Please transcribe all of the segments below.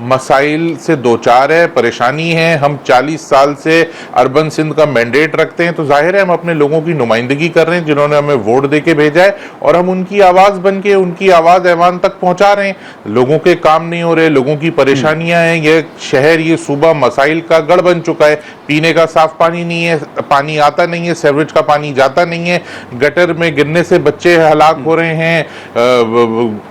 مسائل سے دوچار ہے, پریشانی ہے. ہم 40 سال سے اربن سندھ کا مینڈیٹ رکھتے ہیں, تو ظاہر ہے ہم اپنے لوگوں کی نمائندگی کر رہے ہیں جنہوں نے ہمیں ووٹ دے کے بھیجا ہے, اور ہم ان کی آواز بن کے ان کی آواز ایوان تک پہنچا رہے ہیں. لوگوں کے کام نہیں ہو رہے, لوگوں کی پریشانیاں ہیں. یہ شہر, یہ صوبہ مسائل کا گڑھ بن چکا ہے. پینے کا صاف پانی نہیں ہے, پانی آتا نہیں ہے, سیوریج کا پانی جاتا نہیں ہے, گٹر میں گرنے سے بچے ہلاک ہو رہے ہیں,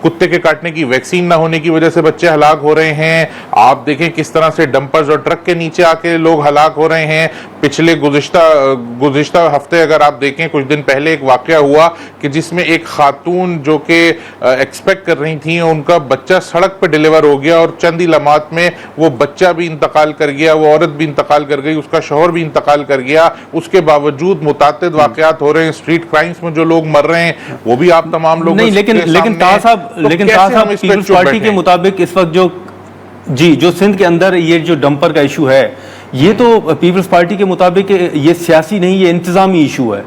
کتے کے کاٹنے کی ویکسین نہ ہونے کی وجہ سے بچے ہلاک ہو رہے ہیں. آپ دیکھیں کس طرح سے ڈمپرز اور ٹرک کے نیچے آ کے لوگ ہلاک ہو رہے ہیں. پچھلے گزشتہ ہفتے اگر آپ دیکھیں, کچھ دن پہلے ایک واقعہ ہوا کہ جس میں ایک خاتون جو کہ ایکسپیکٹ کر رہی تھیں, ان کا بچہ سڑک پہ ڈیلیور ہو گیا, اور چند ہی لمحات میں وہ بچہ بھی انتقال کر گیا, وہ عورت بھی انتقال کر گئی, اس کا شوہر بھی انتقال کر گیا. اس کے باوجود متعدد واقعات ہو رہے ہیں, اسٹریٹ کرائمز میں جو لوگ مر رہے ہیں وہ بھی آپ تمام لوگ نہیں, لیکن طاہر صاحب پیپلز پارٹی کے مطابق اس وقت جو سندھ کے اندر یہ جو ڈمپر کا ایشو ہے, یہ تو پیپلز پارٹی کے مطابق یہ سیاسی نہیں, یہ انتظامی ایشو ہے.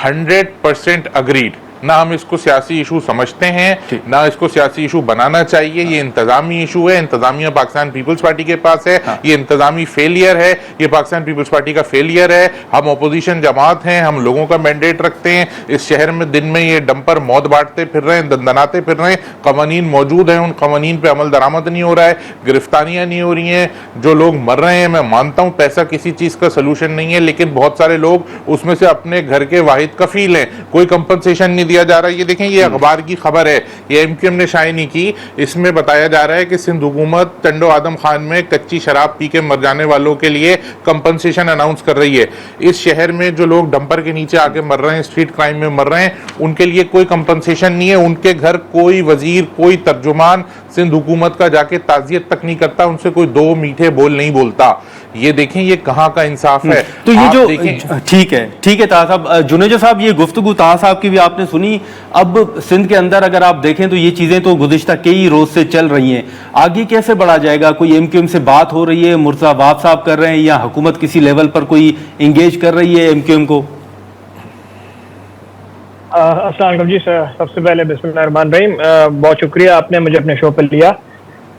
100% اگریڈ. نہ ہم اس کو سیاسی ایشو سمجھتے ہیں, نہ اس کو سیاسی ایشو بنانا چاہیے. یہ انتظامی ایشو ہے, انتظامیہ پاکستان پیپلز پارٹی کے پاس ہے. یہ انتظامی فیلئر ہے, یہ پاکستان پیپلز پارٹی کا فیلئر ہے. ہم اپوزیشن جماعت ہیں, ہم لوگوں کا مینڈیٹ رکھتے ہیں. اس شہر میں دن میں یہ ڈمپر موت بانٹتے پھر رہے ہیں, دندناتے پھر رہے ہیں. قوانین موجود ہیں, ان قوانین پہ عمل درآمد نہیں ہو رہا ہے, گرفتاریاں نہیں ہو رہی ہیں, جو لوگ مر رہے ہیں. میں مانتا ہوں پیسہ کسی چیز کا سلوشن نہیں ہے, لیکن بہت سارے لوگ اس میں سے اپنے گھر کے واحد کفیل ہیں. کوئی کمپنسیشن نہیں دیا جا رہا. یہ دیکھیں, یہ اخبار کی خبر ہے, یہ MQM نے شائع نہیں کی. اس میں بتایا جا رہا ہے کہ سندھ حکومت ٹنڈو آدم خان میں کچی شراب پی کے مر جانے والوں کے لیے کمپنسیشن اناؤنس کر رہی ہے. اس شہر میں جو لوگ ڈمپر کے نیچے آ کے مر رہے ہیں, اسٹریٹ کرائم میں مر رہے ہیں, ان کے لیے کوئی کمپنسیشن نہیں ہے. ان کے گھر کوئی وزیر, کوئی ترجمان سندھ حکومت کا جا کے تعزیت تک نہیں کرتا, ان سے کوئی دو میٹھے بول نہیں بولتا. یہ دیکھیں یہ کہاں کا انصاف ہے. تو یہ جو ٹھیک ہے طاہر صاحب, جنیجو صاحب, یہ گفتگو طاہر صاحب کی بھی آپ نے سنی. اب سندھ کے اندر اگر آپ دیکھیں تو یہ چیزیں تو گزشتہ کئی روز سے چل رہی ہیں, آگے کیسے بڑھا جائے گا؟ کوئی MQM سے بات ہو رہی ہے, مرزا واب صاحب کر رہے ہیں, یا حکومت کسی لیول پر کوئی انگیج کر رہی ہے MQM کو؟ السلام علیکم جی. سب سے پہلے بسم اللہ الرحمن الرحیم, بہت شکریہ آپ نے مجھے اپنے شو پر لیا.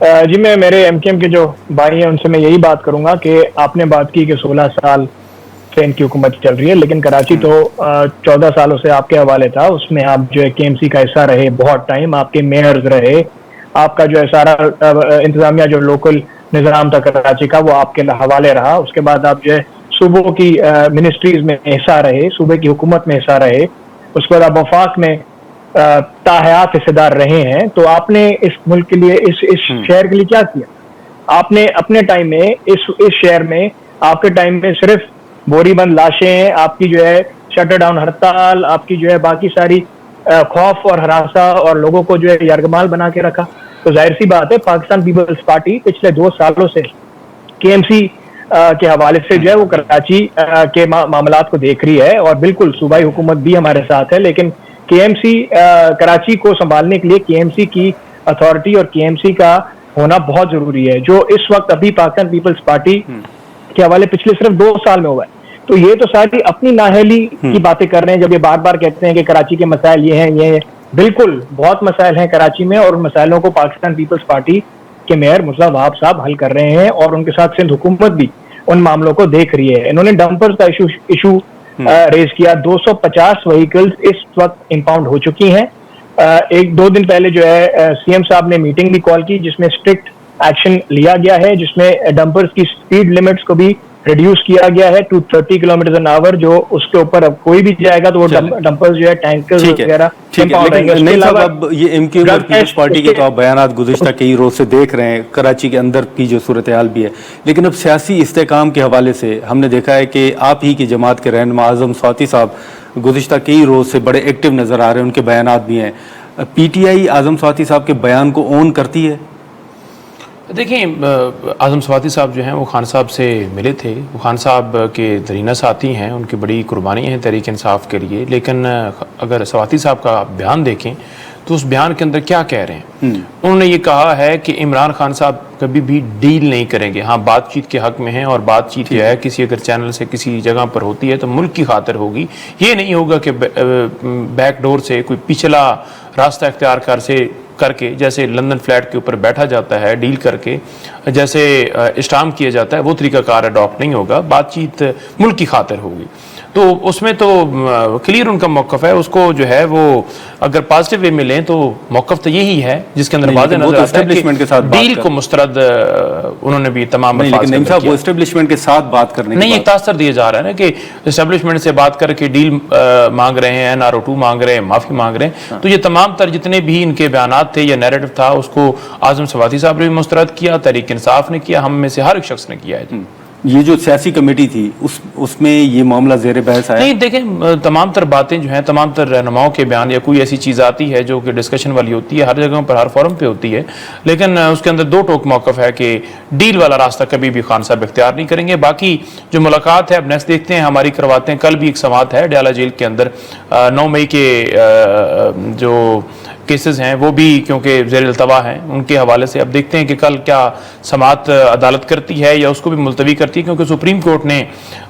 جی میں میرے MQM کے جو بھائی ہیں ان سے میں یہی بات کروں گا کہ آپ نے بات کی کہ 16 سال سے ان کی حکومت چل رہی ہے, لیکن کراچی تو 14 سالوں سے آپ کے حوالے تھا. اس میں آپ جو ہے KMC کا حصہ رہے بہت ٹائم, آپ کے میئرز رہے, آپ کا جو ہے سارا انتظامیہ جو لوکل نظام تھا کراچی کا وہ آپ کے حوالے رہا. اس کے بعد آپ جو ہے صوبوں کی منسٹریز میں حصہ رہے, صوبے کی حکومت میں حصہ رہے. اس کے بعد آپ وفاق میں تاحیات حصے دار رہے ہیں. تو آپ نے اس ملک کے لیے, اس شہر کے لیے کیا کیا؟ آپ نے اپنے ٹائم میں اس شہر میں, آپ کے ٹائم میں صرف بوری بند لاشیں, آپ کی جو ہے شٹر ڈاؤن ہڑتال, آپ کی جو ہے باقی ساری خوف اور ہراساں اور لوگوں کو جو ہے یرغمال بنا کے رکھا. تو ظاہر سی بات ہے پاکستان پیپلز پارٹی پچھلے 2 سالوں سے KMC کے حوالے سے جو ہے وہ کراچی کے معاملات کو دیکھ رہی ہے, اور بالکل صوبائی حکومت بھی ہمارے ساتھ ہے. لیکن KMC کراچی کو سنبھالنے کے لیے KMC کی اتھارٹی اور KMC کا ہونا بہت ضروری ہے, جو اس وقت ابھی پاکستان پیپلز پارٹی کے حوالے پچھلے صرف 2 سال میں ہوا ہے. تو یہ تو ساری اپنی نااہلی کی باتیں کر رہے ہیں جب یہ بار بار کہتے ہیں کہ کراچی کے مسائل یہ ہیں, یہ بالکل بہت مسائل ہیں کراچی میں, اور ان مسائلوں کو پاکستان پیپلز پارٹی کے میئر مرزا وہاب صاحب حل کر رہے ہیں, اور ان کے ساتھ سندھ حکومت بھی ان معاملوں کو دیکھ رہی ہے. انہوں نے ڈمپرز کا ایشو ریز کیا. 250 وہیکلز اس وقت امپاؤنڈ ہو چکی ہیں. 1-2 دن پہلے جو ہے CM صاحب نے میٹنگ بھی کال کی جس میں اسٹرکٹ ایکشن لیا گیا ہے, جس میں ڈمپرز کی سپیڈ لیمٹس کو بھی ریڈیوس کیا گیا ہے ٹو 30 km/h, جو اس کے اوپر اب کوئی بھی جائے گا تو وہ ڈمپرز جو ہے ٹینکرز وغیرہ. نہیں صاحب, اب یہ MQM اور پیپلز پارٹی کے تو آپ بیانات گزشتہ کئی روز سے دیکھ رہے ہیں, کراچی کے اندر کی جو صورتحال بھی ہے, لیکن اب سیاسی استحکام کے حوالے سے ہم نے دیکھا ہے کہ آپ ہی کی جماعت کے رہنما اعظم سواتی صاحب گزشتہ کئی روز سے بڑے ایکٹیو نظر آ رہے ہیں, ان کے بیانات بھی ہیں. PTI اعظم سواتی صاحب کے بیان کو اون کرتی ہے؟ دیکھیں, اعظم سواتی صاحب جو ہیں وہ خان صاحب سے ملے تھے, وہ خان صاحب کے درینہ ساتھی ہیں, ان کی بڑی قربانی ہیں تحریک انصاف کے لیے. لیکن اگر سواتی صاحب کا بیان دیکھیں تو اس بیان کے اندر کیا کہہ رہے ہیں؟ انہوں نے یہ کہا ہے کہ عمران خان صاحب کبھی بھی ڈیل نہیں کریں گے. ہاں, بات چیت کے حق میں ہیں, اور بات چیت یہ ہے کسی اگر چینل سے کسی جگہ پر ہوتی ہے تو ملک کی خاطر ہوگی. یہ نہیں ہوگا کہ بیک ڈور سے کوئی پچھلا راستہ اختیار کر سے کر کے جیسے لندن فلیٹ کے اوپر بیٹھا جاتا ہے ڈیل کر کے جیسے اسٹامپ کیا جاتا ہے وہ طریقہ کار اڈاپٹ نہیں ہوگا. بات چیت ملک کی خاطر ہوگی. تو اس میں تو کلیئر ان کا موقف ہے. اس کو جو ہے وہ اگر پازیٹیو وے میں لیں تو موقف تو یہی ہے جس کے اندر واضح نظر آتا ہے کہ ڈیل کو مسترد انہوں نے بھی تمام لیکن صاحب وہ اسٹیبلشمنٹ کے ساتھ بات کرنے نہیں ایک تاثر دیا جا رہا ہے نا کہ اسٹیبلشمنٹ سے بات کر کے ڈیل مانگ رہے ہیں NRO2 مانگ رہے ہیں معافی مانگ رہے ہیں. تو یہ تمام تر جتنے بھی ان کے بیانات تھے یا نیریٹو تھا اس کو اعظم سواتی صاحب نے بھی مسترد کیا, تحریک انصاف نے کیا, ہم میں سے ہر ایک شخص نے کیا ہے. یہ جو سیاسی کمیٹی تھی اس میں یہ معاملہ زیر بحث آیا؟ نہیں دیکھیں تمام تر باتیں جو ہیں تمام تر رہنماؤں کے بیان یا کوئی ایسی چیز آتی ہے جو کہ ڈسکشن والی ہوتی ہے ہر جگہوں پر ہر فورم پہ ہوتی ہے, لیکن اس کے اندر دو ٹوک موقف ہے کہ ڈیل والا راستہ کبھی بھی خان صاحب اختیار نہیں کریں گے. باقی جو ملاقات ہے اب نیکسٹ دیکھتے ہیں ہماری کرواتے ہیں. کل بھی ایک سماعت ہے ڈیالہ جیل کے اندر 9 مئی کے جو کیسز ہیں وہ بھی کیونکہ زیر التوا ہیں ان کے حوالے سے. اب دیکھتے ہیں کہ کل کیا سماعت عدالت کرتی ہے یا اس کو بھی ملتوی کرتی ہے, کیونکہ سپریم کورٹ نے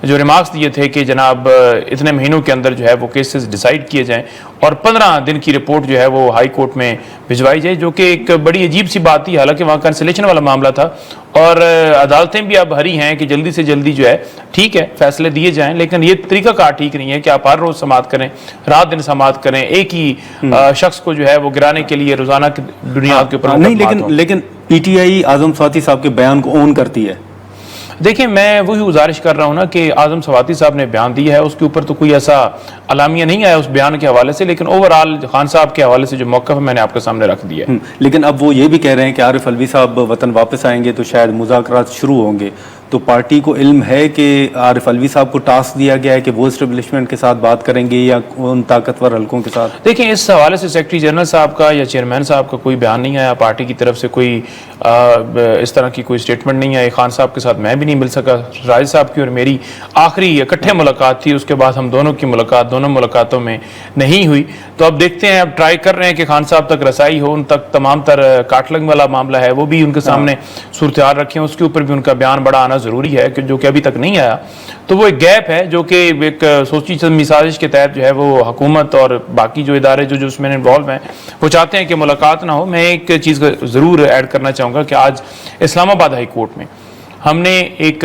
جو ریمارکس دیے تھے کہ جناب اتنے مہینوں کے اندر جو ہے وہ کیسز ڈیسائیڈ کیے جائیں اور 15 دن کی رپورٹ جو ہے وہ ہائی کورٹ میں بھجوائی جائے, جو کہ ایک بڑی عجیب سی بات تھی. حالانکہ وہاں کنسلیشن والا معاملہ تھا اور عدالتیں بھی اب ہری ہیں کہ جلدی سے جلدی جو ہے ٹھیک ہے فیصلے دیے جائیں, لیکن یہ طریقہ کار ٹھیک نہیں ہے کہ آپ ہر روز سماعت کریں, رات دن سماعت کریں, ایک ہی شخص کو جو ہے وہ گرانے کے لیے روزانہ کی بنیاد کے اوپر. نہیں لیکن پی ٹی آئی اعظم سواتی صاحب کے بیان کو اون کرتی ہے. دیکھیں میں وہی گزارش کر رہا ہوں نا کہ اعظم سواتی صاحب نے بیان دیا ہے اس کے اوپر تو کوئی ایسا اعلامیہ نہیں آیا اس بیان کے حوالے سے, لیکن اوور آل خان صاحب کے حوالے سے جو موقف ہے میں نے آپ کے سامنے رکھ دیا ہے. لیکن اب وہ یہ بھی کہہ رہے ہیں کہ عارف علوی صاحب وطن واپس آئیں گے تو شاید مذاکرات شروع ہوں گے. تو پارٹی کو علم ہے کہ عارف علوی صاحب کو ٹاسک دیا گیا ہے کہ وہ اسٹیبلشمنٹ کے ساتھ بات کریں گے یا ان طاقتور حلقوں کے ساتھ؟ دیکھیں اس حوالے سے سیکرٹری جنرل صاحب کا یا چیئرمین صاحب کا کوئی بیان نہیں آیا, پارٹی کی طرف سے کوئی اس طرح کی کوئی سٹیٹمنٹ نہیں آئی. خان صاحب کے ساتھ میں بھی نہیں مل سکا. راجد صاحب کی اور میری آخری اکٹھے ملاقات تھی, اس کے بعد ہم دونوں کی ملاقات دونوں ملاقاتوں میں نہیں ہوئی. تو اب دیکھتے ہیں, اب ٹرائی کر رہے ہیں کہ خان صاحب تک رسائی ہو, ان تک تمام تر کاٹلنگ والا معاملہ ہے وہ بھی ان کے سامنے صورتحال رکھیں, اس کے اوپر بھی ان کا بیان بڑا آنا ضروری ہے کہ جو کہ ابھی تک نہیں آیا. تو وہ ایک گیپ ہے جو کہ ایک سوچی سمجھی سازش کے تحت جو ہے وہ حکومت اور باقی جو ادارے جو اس میں انوالو ہیں وہ چاہتے ہیں کہ ملاقات نہ ہو. میں ایک چیز ضرور ایڈ کرنا چاہوں گا کہ آج اسلام آباد ہائی کورٹ میں ہم نے ایک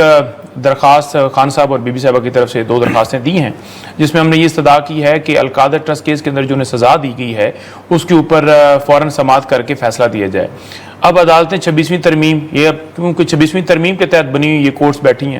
درخواست خان صاحب اور بی بی صاحبہ کی طرف سے 2 درخواستیں دی ہیں جس میں ہم نے یہ استدعا کی ہے کہ القادر ٹرسٹ کیس کے اندر جو انہیں سزا دی گئی ہے اس کے اوپر فوراً سماعت کر کے فیصلہ دیا جائے. اب عدالتیں 26ویں ترمیم یہ کیونکہ 26ویں ترمیم کے تحت بنی ہوئی یہ کورٹس بیٹھی ہیں,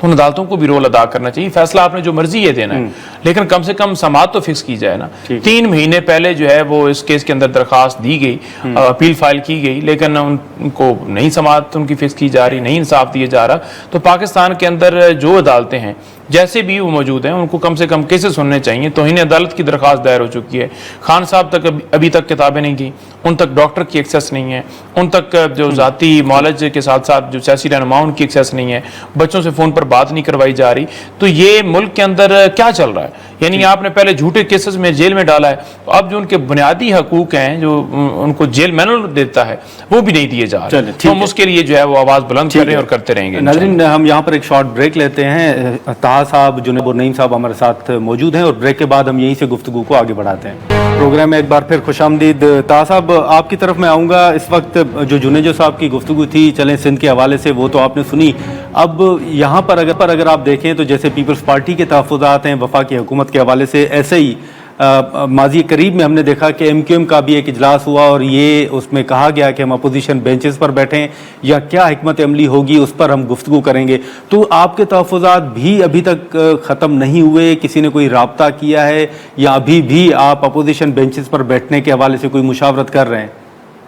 ان عدالتوں کو بھی رول ادا کرنا چاہیے. فیصلہ آپ نے جو مرضی ہے دینا ہے لیکن کم سے کم سماعت تو فکس کی جائے نا. 3 مہینے پہلے جو ہے وہ اس کیس کے اندر درخواست دی گئی, اپیل فائل کی گئی, لیکن ان کو نہیں سماعت ان کی فکس کی جا رہی, نہیں انصاف دیا جا رہا. تو پاکستان کے اندر جو عدالتیں ہیں جیسے بھی وہ موجود ہیں ان کو کم سے کم کیسز سننے چاہیے. توہین عدالت کی درخواست دائر ہو چکی ہے. خان صاحب تک ابھی تک کتابیں نہیں گئیں, ان تک ڈاکٹر کی ایکسیس نہیں ہے, ان تک جو ذاتی معالج کے ساتھ ساتھ جو سیاسی رہنما ان کی ایکسیس نہیں ہے, بچوں سے فون پر بات نہیں کروائی جا رہی. تو یہ ملک کے اندر کیا چل رہا ہے؟ یعنی آپ نے پہلے جھوٹے کیسز میں جیل میں ڈالا ہے, اب جو ان کے بنیادی حقوق ہیں جو ان کو جیل مینول دیتا ہے وہ بھی نہیں دیے جا رہے. تو ہم اس کے لیے جو ہے وہ آواز بلند کر رہے ہیں اور کرتے رہیں گے. ناظرین ہم یہاں پر ایک شارٹ بریک لیتے ہیں. طاہا صاحب جنید النعیم صاحب ہمارے ساتھ موجود ہیں اور بریک کے بعد ہم یہیں سے گفتگو کو آگے بڑھاتے ہیں. پروگرام میں ایک بار پھر خوش آمدید. طاہا صاحب آپ کی طرف میں آؤں گا. اس وقت جو جنید صاحب کی گفتگو تھی چلیں سندھ کے حوالے سے وہ تو آپ نے سنی. اب یہاں پر اگر آپ دیکھیں تو جیسے پیپلز پارٹی کے تحفظات ہیں وفاقی حکومت کے حوالے سے, ایسے ہی ماضی قریب میں ہم نے دیکھا کہ ایم کیو ایم کا بھی ایک اجلاس ہوا اور یہ اس میں کہا گیا کہ ہم اپوزیشن بینچز پر بیٹھیں یا کیا حکمت عملی ہوگی اس پر ہم گفتگو کریں گے. تو آپ کے تحفظات بھی ابھی تک ختم نہیں ہوئے, کسی نے کوئی رابطہ کیا ہے یا ابھی بھی آپ اپوزیشن بینچز پر بیٹھنے کے حوالے سے کوئی مشاورت کر رہے ہیں؟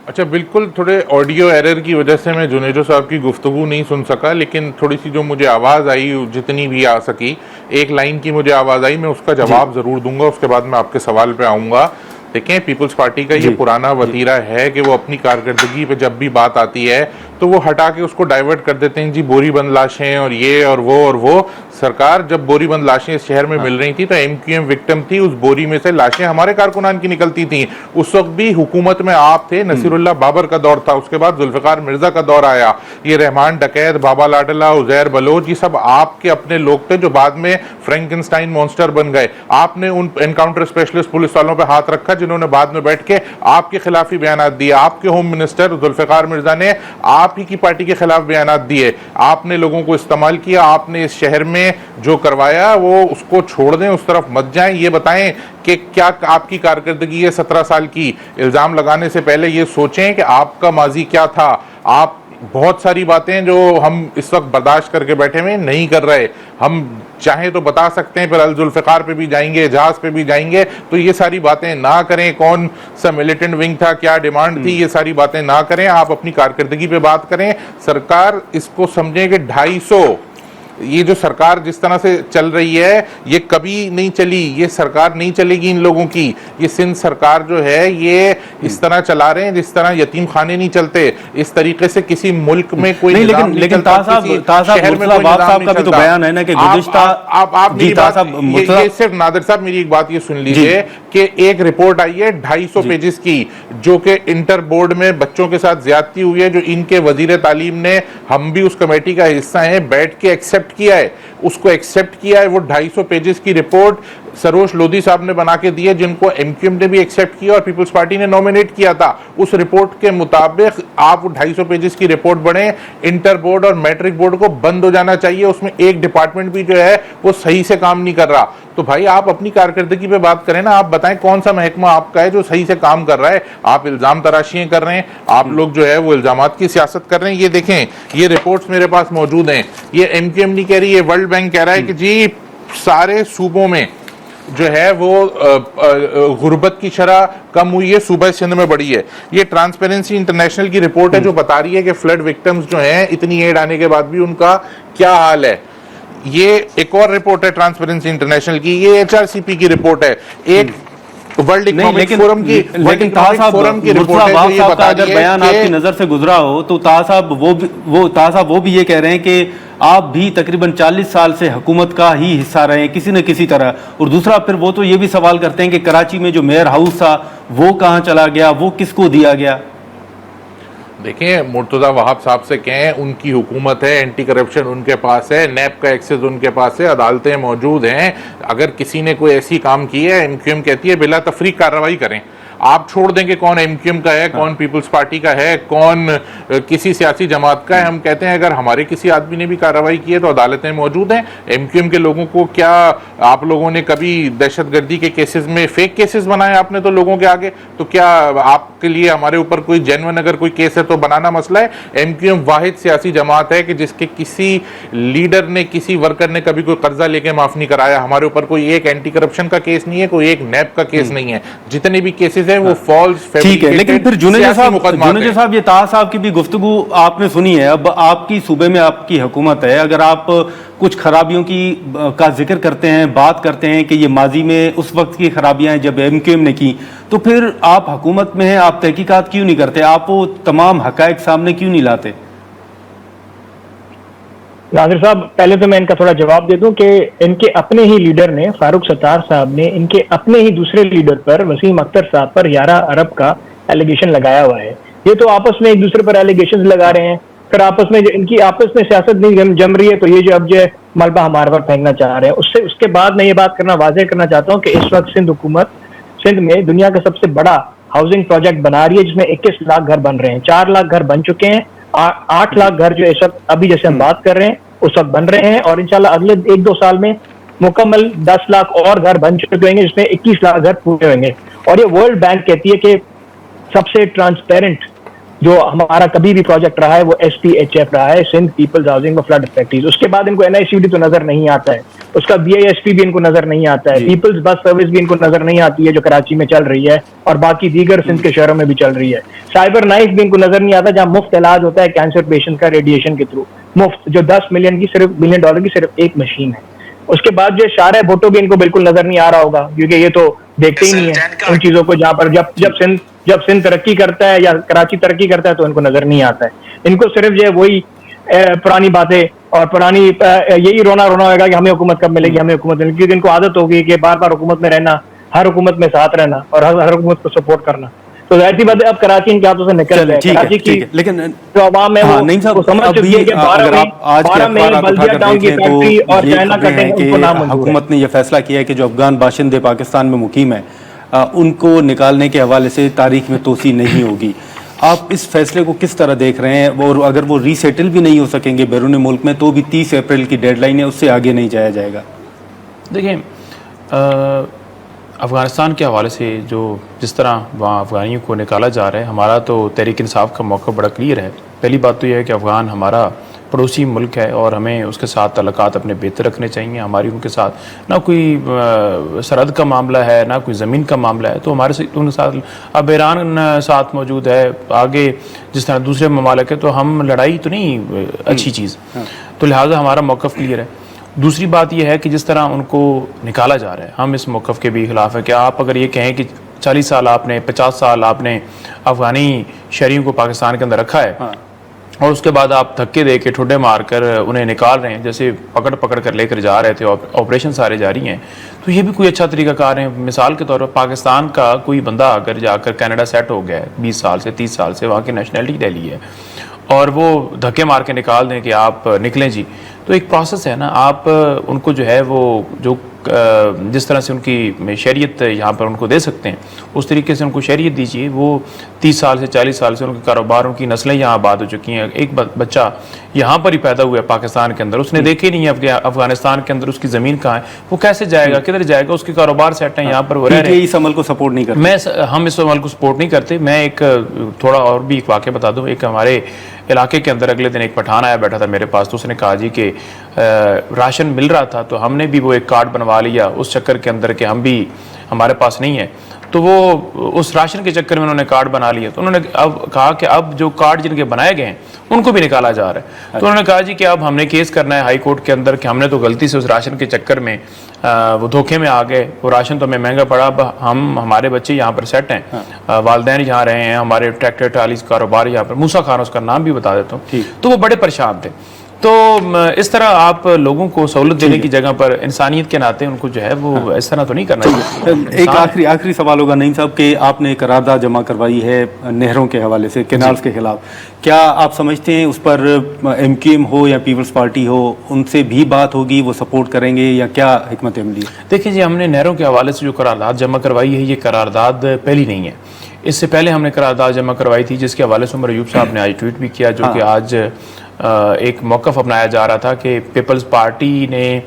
اچھا بالکل, تھوڑے آڈیو ایرر کی وجہ سے میں جنید صاحب کی گفتگو نہیں سن سکا, لیکن تھوڑی سی جو مجھے آواز آئی جتنی بھی آ سکی, ایک لائن کی مجھے آواز آئی, میں اس کا جواب ضرور دوں گا. اس کے بعد میں آپ کے سوال پہ آؤں گا. دیکھیں پیپلز پارٹی کا یہ پرانا وتیرہ ہے کہ وہ اپنی کارکردگی پہ جب بھی بات آتی ہے تو وہ ہٹا کے اس کو ڈائیورٹ کر دیتے ہیں جی بوری بند لاشیں اور یہ اور وہ. سرکار جب بوری بند لاشیں اس شہر میں مل رہی تھی تو ایم کیو ایم وکٹم تھی, اس بوری میں سے لاشیں ہمارے کارکنان کی نکلتی تھیں. اس وقت بھی حکومت میں آپ تھے, نصیر اللہ بابر کا دور تھا, اس کے بعد ذوالفقار مرزا کا دور آیا, یہ رحمان ڈکیت, بابا لاڈلا, عزیر بلوچ, یہ سب آپ کے اپنے لوگ تھے جو بعد میں فرینکنسٹائن مونسٹر بن گئے. آپ نے ان انکاؤنٹر اسپیشلسٹ پولیس والوں پہ ہاتھ رکھا جنہوں نے بعد میں بیٹھ کے آپ کے خلاف ہی بیانات دیے. آپ کے ہوم منسٹر ذوالفقار مرزا نے آپ ہی کی پارٹی کے خلاف بیانات دیے. آپ نے لوگوں کو استعمال کیا, آپ نے اس شہر میں جو کروایا وہ اس کو چھوڑ دیں, اس طرف مت جائیں. یہ بتائیں کہ کیا آپ کی کارکردگی ہے 17 سال کی. الزام لگانے سے پہلے یہ سوچیں کہ آپ کا ماضی کیا تھا. آپ بہت ساری باتیں جو ہم اس وقت برداشت کر کے بیٹھے ہوئے نہیں کر رہے, ہم چاہیں تو بتا سکتے ہیں, پھر الذوالفقار پہ بھی جائیں گے, اعجاز پہ بھی جائیں گے, تو یہ ساری باتیں نہ کریں. کون سا ملیٹنٹ ونگ تھا, کیا ڈیمانڈ تھی, یہ ساری باتیں نہ کریں. آپ اپنی کارکردگی پہ بات کریں. سرکار اس کو سمجھیں کہ 250 یہ جو سرکار جس طرح سے چل رہی ہے یہ کبھی نہیں چلی, یہ سرکار نہیں چلے گی ان لوگوں کی. یہ سندھ سرکار جو ہے یہ اس طرح چلا رہے ہیں جس طرح یتیم خانے نہیں چلتے, اس طریقے سے کسی ملک میں کوئی نظام نہیں چلتا, کسی شہر میں کوئی نظام نہیں چلتا. بیان ہے نا کہ آپ میری بات, یہ صرف نادر صاحب میری ایک بات یہ سن لیجئے کہ ایک رپورٹ آئی ہے 250 پیجز کی جو کہ انٹر بورڈ میں بچوں کے ساتھ زیادتی ہوئی ہے, جو ان کے وزیر تعلیم نے, ہم بھی اس کمیٹی کا حصہ ہیں, بیٹھ کے ایکسپٹ کیا ہے, اس کو ایکسپٹ کیا ہے. وہ 250 پیجز کی رپورٹ سروش لودھی صاحب نے بنا کے دی ہے, جن کو ایم کیو ایم نے بھی ایکسپٹ کیا اور پیپلز پارٹی نے نومینیٹ کیا تھا. اس رپورٹ کے مطابق آپ 250 پیجز کی رپورٹ بڑھیں. انٹر بورڈ اور میٹرک بورڈ کو بند ہو جانا چاہیے, اس میں ایک ڈپارٹمنٹ بھی جو ہے وہ صحیح سے کام نہیں کر رہا. تو بھائی آپ اپنی کارکردگی پہ بات کریں نا, آپ بتائیں کون سا محکمہ آپ کا ہے جو صحیح سے کام کر رہا ہے. آپ الزام تراشیاں کر رہے ہیں, آپ لوگ جو ہے وہ الزامات کی سیاست کر رہے ہیں. یہ دیکھیں یہ رپورٹس میرے پاس موجود ہیں, یہ ایم کیو ایم نہیں کہہ رہی, یہ ورلڈ بینک کہہ رہا ہے کہ جی سارے صوبوں میں جو ہے وہ غربت کی شرح کم ہوئی ہے, صوبہ سندھ میں بڑھی ہے. یہ ٹرانسپیرنسی انٹرنیشنل کی رپورٹ ہے جو بتا رہی ہے کہ فلڈ وکٹمز جو ہیں اتنی ایڈ آنے کے بعد بھی ان کا کیا حال ہے. یہ ایک اور رپورٹ ہے ٹرانسپیرنسی انٹرنیشنل کی, یہ ایچ آر سی پی کی رپورٹ ہے, ایک ورلڈ اکنامک فورم کی, لیکن طاہر صاحب اگر بیان آپ کی نظر سے گزرا ہو تو طاہر صاحب وہ بھی یہ کہہ رہے ہیں کہ آپ بھی تقریباً 40 سال سے حکومت کا ہی حصہ رہے ہیں کسی نہ کسی طرح. اور دوسرا پھر وہ تو یہ بھی سوال کرتے ہیں کہ کراچی میں جو میئر ہاؤس تھا وہ کہاں چلا گیا, وہ کس کو دیا گیا. دیکھیں مرتضی وہاب صاحب سے کہیں, ان کی حکومت ہے, اینٹی کرپشن ان کے پاس ہے, نیب کا ایکسس ان کے پاس ہے, عدالتیں موجود ہیں. اگر کسی نے کوئی ایسی کام کی ہے, ایم کیو ایم کہتی ہے بلا تفریق کارروائی کریں. آپ چھوڑ دیں کہ کون ایم کیو ایم کا ہے, کون پیپلز پارٹی کا ہے, کون کسی سیاسی جماعت کا ہے. ہم کہتے ہیں اگر ہمارے کسی آدمی نے بھی کارروائی کی ہے تو عدالتیں موجود ہیں. ایم کیو ایم کے لوگوں کو کیا آپ لوگوں نے کبھی دہشت گردی کے کیسز میں فیک کیسز بنائے آپ نے تو لوگوں کے آگے, تو کیا آپ کے لیے ہمارے اوپر کوئی جینون اگر کوئی کیس ہے تو بنانا مسئلہ ہے؟ ایم کیو ایم واحد سیاسی جماعت ہے کہ جس کے کسی لیڈر نے, کسی ورکر نے کبھی کوئی قرضہ لے کے معاف نہیں کرایا. ہمارے اوپر کوئی ایک اینٹی کرپشن کا کیس نہیں ہے, کوئی ایک نیب کا کیس نہیں ہے. جتنے بھی کیسز ہیں وہ فالس, ٹھیک ہے. لیکن پھر جنیجا صاحب یہ طاہر صاحب کی بھی گفتگو آپ نے سنی ہے. اب آپ کی صوبے میں آپ کی حکومت ہے, اگر آپ کچھ خرابیوں کی کا ذکر کرتے ہیں, بات کرتے ہیں کہ یہ ماضی میں اس وقت کی خرابیاں ہیں جب ایم کیو ایم نے کی, تو پھر آپ حکومت میں ہیں, آپ تحقیقات کیوں نہیں کرتے, آپ وہ تمام حقائق سامنے کیوں نہیں لاتے؟ ناظر صاحب پہلے تو میں ان کا تھوڑا جواب دے دوں کہ ان کے اپنے ہی لیڈر نے, فاروق ستار صاحب نے ان کے اپنے ہی دوسرے لیڈر پر, وسیم اختر صاحب پر 11 ارب کا ایلیگیشن لگایا ہوا ہے. یہ تو آپس میں ایک دوسرے پر ایلیگیشن لگا رہے ہیں, پھر آپس میں ان کی آپس میں سیاست نہیں جم رہی ہے تو یہ جو اب جو ملبہ ہمارے پر پھینکنا چاہ رہے ہیں. اس کے بعد میں یہ بات کرنا واضح کرنا چاہتا ہوں کہ اس وقت سندھ حکومت سندھ میں دنیا کا سب سے بڑا ہاؤسنگ پروجیکٹ بنا رہی ہے جس میں 21 لاکھ گھر بن رہے ہیں. 4 لاکھ گھر بن چکے ہیں, 8 لاکھ گھر جو اس وقت ابھی جیسے ہم بات کر رہے ہیں اس وقت بن رہے ہیں, اور انشاءاللہ اگلے 1-2 سال میں مکمل 10 لاکھ اور گھر بن چکے ہوں گے جس میں 21 لاکھ گھر پورے ہوئیں گے. اور یہ ورلڈ بینک کہتی ہے کہ سب سے ٹرانسپیرنٹ جو ہمارا کبھی بھی پروجیکٹ رہا ہے وہ ایس پی ایچ ایف رہا ہے, Sindh peoples housing flood affectees. اس کے بعد ان کو این آئی سی ڈی تو نظر نہیں آتا ہے, اس کا بی آئی ایس پی بھی ان کو نظر نہیں آتا ہے, پیپلز بس سروس بھی ان کو نظر نہیں آتی ہے جو کراچی میں چل رہی ہے اور باقی دیگر سندھ کے شہروں میں بھی چل رہی ہے. سائبر نائف بھی ان کو نظر نہیں آتا جہاں مفت علاج ہوتا ہے کینسر پیشنٹ کا ریڈیشن کے تھرو, مفت, جو $10 ملین کی صرف ایک مشین ہے. اس کے بعد جو شارع بھٹو بھی ان کو بالکل نظر نہیں آ رہا ہوگا کیونکہ یہ تو دیکھتے ہی نہیں ہے ان چیزوں کو, جہاں پر جب سندھ جب سندھ ترقی کرتا ہے یا کراچی ترقی کرتا ہے تو ان کو نظر نہیں آتا ہے. ان کو صرف جو ہے وہی پرانی باتیں اور پرانی یہی رونا ہوگا کہ ہمیں حکومت کب ملے گی, ہمیں حکومت ملے گی, کیونکہ ان کو عادت ہوگی کہ بار بار حکومت میں رہنا, ہر حکومت میں ساتھ رہنا اور ہر حکومت کو سپورٹ کرنا. تو ظاہر سی بات ہے اب کراچی ان کے ہاتھوں سے نکل گیا. کراچی کی لیکن جو عوام ہے وہ سمجھ چکی ہے کہ 12 مئی بلدیہ ٹاؤن کی فیکٹری اور چائنا کٹنگ ان کو نامنظور ہے. حکومت نے یہ فیصلہ کیا ہے کہ جو افغان باشندے پاکستان میں مقیم ہیں ان کو نکالنے کے حوالے سے تاریخ میں توسیع نہیں ہوگی. آپ اس فیصلے کو کس طرح دیکھ رہے ہیں؟ اور اگر وہ ری سیٹل بھی نہیں ہو سکیں گے بیرون ملک میں تو بھی 30 اپریل کی ڈیڈ لائن ہے, اس سے آگے نہیں جایا جائے گا. دیکھیں افغانستان کے حوالے سے جس طرح وہاں افغانیوں کو نکالا جا رہا ہے, ہمارا تو تحریک انصاف کا موقع بڑا کلیئر ہے. پہلی بات تو یہ ہے کہ افغان ہمارا پڑوسی ملک ہے اور ہمیں اس کے ساتھ تعلقات اپنے بہتر رکھنے چاہیے. ہماری ان کے ساتھ نہ کوئی سرحد کا معاملہ ہے نہ کوئی زمین کا معاملہ ہے, تو ہمارے سے ان کے ساتھ اب ایران ساتھ موجود ہے, آگے جس طرح دوسرے ممالک ہے, تو ہم لڑائی تو نہیں اچھی چیز, تو لہٰذا ہمارا موقف کلیئر ہے. دوسری بات یہ ہے کہ جس طرح ان کو نکالا جا رہا ہے, ہم اس موقف کے بھی خلاف ہے کہ آپ اگر یہ کہیں کہ 40 سال آپ نے 50 سال آپ نے افغانی شہریوں کو پاکستان کے اندر رکھا ہے اور اس کے بعد آپ دھکے دے کے ٹھڈے مار کر انہیں نکال رہے ہیں, جیسے پکڑ کر لے کر جا رہے تھے, آپریشن سارے جاری ہیں, تو یہ بھی کوئی اچھا طریقہ کار ہے. مثال کے طور پر پاکستان کا کوئی بندہ اگر جا کر کینیڈا سیٹ ہو گیا ہے 20 سال سے 30 سال سے, وہاں کی نیشنلٹی لے لی ہے اور وہ دھکے مار کے نکال دیں کہ آپ نکلیں جی, تو ایک پروسیس ہے نا. آپ ان کو جو ہے وہ جو جس طرح سے ان کی شہریت یہاں پر ان کو دے سکتے ہیں اس طریقے سے ان کو شہریت دیجیے. وہ 30 سال سے 40 سال سے ان کے کاروبار, ان کی نسلیں یہاں آباد ہو چکی ہیں. ایک بچہ یہاں پر ہی پیدا ہوا ہے پاکستان کے اندر, اس نے دیکھے نہیں ہے افغانستان کے اندر اس کی زمین کہاں ہے, وہ کیسے جائے گا, کدھر جائے گا, اس کے کاروبار سیٹ ہیں یہاں پر, وہ رہ رہے ہیں. اس عمل کو سپورٹ نہیں کرتے, ہم اس عمل کو سپورٹ نہیں کرتے. میں ایک تھوڑا اور بھی ایک واقعہ بتا دوں. ایک ہمارے علاقے کے اندر اگلے دن ایک پٹھان آیا بیٹھا تھا میرے پاس, تو اس نے کہا جی کہ راشن مل رہا تھا, تو ہم نے بھی وہ ایک کارڈ بنوا لیا اس چکر کے اندر کہ ہمارے پاس نہیں ہے, تو وہ اس راشن کے چکر میں انہوں نے کارڈ بنا لیا. تو انہوں نے اب کہا کہ اب جو کارڈ جن کے بنائے گئے ہیں ان کو بھی نکالا جا رہا ہے. تو انہوں نے کہا جی کہ اب ہم نے کیس کرنا ہے ہائی کورٹ کے اندر کہ ہم نے تو غلطی سے اس راشن کے چکر میں وہ دھوکے میں آ گئے, وہ راشن تو ہمیں مہنگا پڑا, اب ہمارے بچے یہاں پر سیٹ ہیں, والدین یہاں رہے ہیں, ہمارے ٹریکٹر ٹرالی کاروبار یہاں پر, موسیٰ خان اس کا نام بھی بتا دیتا ہوں, تو وہ بڑے پریشان تھے. تو اس طرح آپ لوگوں کو سہولت دینے کی جگہ پر انسانیت کے ناطے ان کو جو ہے وہ اس طرح تو نہیں کرنا چاہیے. ایک آخری سوال ہوگا نعیم صاحب کہ آپ نے قرارداد جمع کروائی ہے نہروں کے حوالے سے, کینالز کے خلاف, کیا آپ سمجھتے ہیں اس پر ایم کیو ایم ہو یا پیپلز پارٹی ہو ان سے بھی بات ہوگی, وہ سپورٹ کریں گے یا کیا حکمت عملی ہے؟ دیکھیں جی, ہم نے نہروں کے حوالے سے جو قرارداد جمع کروائی ہے یہ قرارداد پہلی نہیں ہے. اس سے پہلے ہم نے قرارداد جمع کروائی تھی جس کے حوالے سے عمر ایوب صاحب نے آج ٹویٹ بھی کیا, جو کہ آج ایک موقف اپنایا جا رہا تھا کہ پیپلز پارٹی نے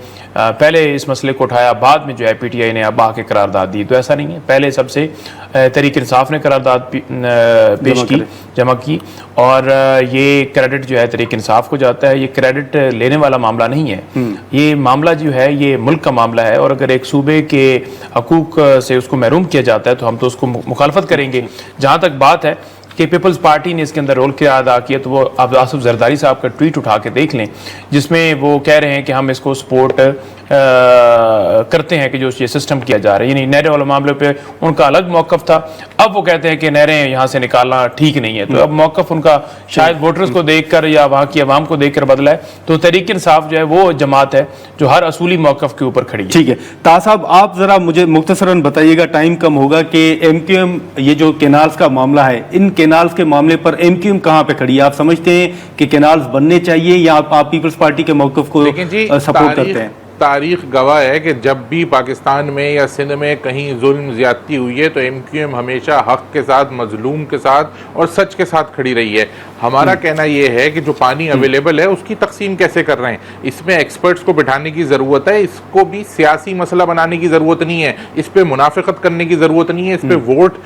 پہلے اس مسئلے کو اٹھایا, بعد میں جو ہے پی ٹی آئی نے اب آ کے قرارداد دی. تو ایسا نہیں ہے, پہلے سب سے تحریک انصاف نے قرارداد جمع کی اور یہ کریڈٹ جو ہے تحریک انصاف کو جاتا ہے. یہ کریڈٹ لینے والا معاملہ نہیں ہے, یہ معاملہ جو ہے یہ ملک کا معاملہ ہے, اور اگر ایک صوبے کے حقوق سے اس کو محروم کیا جاتا ہے تو ہم تو اس کو مخالفت کریں گے. جہاں تک بات ہے کہ پیپلز پارٹی نے اس کے اندر رول کیا ادا کیا, تو وہ اب آصف زرداری صاحب کا ٹویٹ اٹھا کے دیکھ لیں جس میں وہ کہہ رہے ہیں کہ ہم اس کو سپورٹ کرتے ہیں کہ جو یہ سسٹم کیا جا رہا ہے. یعنی نہریں والے معاملے پہ ان کا الگ موقف تھا, اب وہ کہتے ہیں کہ نہریں یہاں سے نکالنا ٹھیک نہیں ہے. تو اب موقف ان کا شاید ووٹرز کو دیکھ کر یا وہاں کی عوام کو دیکھ کر بدلا ہے. تو تحریک انصاف جو ہے وہ جماعت ہے جو ہر اصولی موقف کے اوپر کھڑی ہے. ٹھیک ہے, طاہر صاحب آپ ذرا مجھے مختصراً بتائیے گا, ٹائم کم ہوگا, کہ ایم کیو ایم یہ جو کینالز کا معاملہ ہے, ان کینالز کے معاملے پر ایم کیو ایم کہاں پہ کھڑی ہے؟ آپ سمجھتے ہیں کہ کینالز بننے چاہیے یا آپ پیپلز پارٹی کے موقف کو سپورٹ کرتے ہیں؟ تاریخ گواہ ہے کہ جب بھی پاکستان میں یا سندھ میں کہیں ظلم زیادتی ہوئی ہے تو ایم کیو ایم ہمیشہ حق کے ساتھ, مظلوم کے ساتھ اور سچ کے ساتھ کھڑی رہی ہے. ہمارا کہنا یہ ہے کہ جو پانی اویلیبل ہے اس کی تقسیم کیسے کر رہے ہیں, اس میں ایکسپرٹس کو بٹھانے کی ضرورت ہے. اس کو بھی سیاسی مسئلہ بنانے کی ضرورت نہیں ہے, اس پہ منافقت کرنے کی ضرورت نہیں ہے, اس پہ ووٹ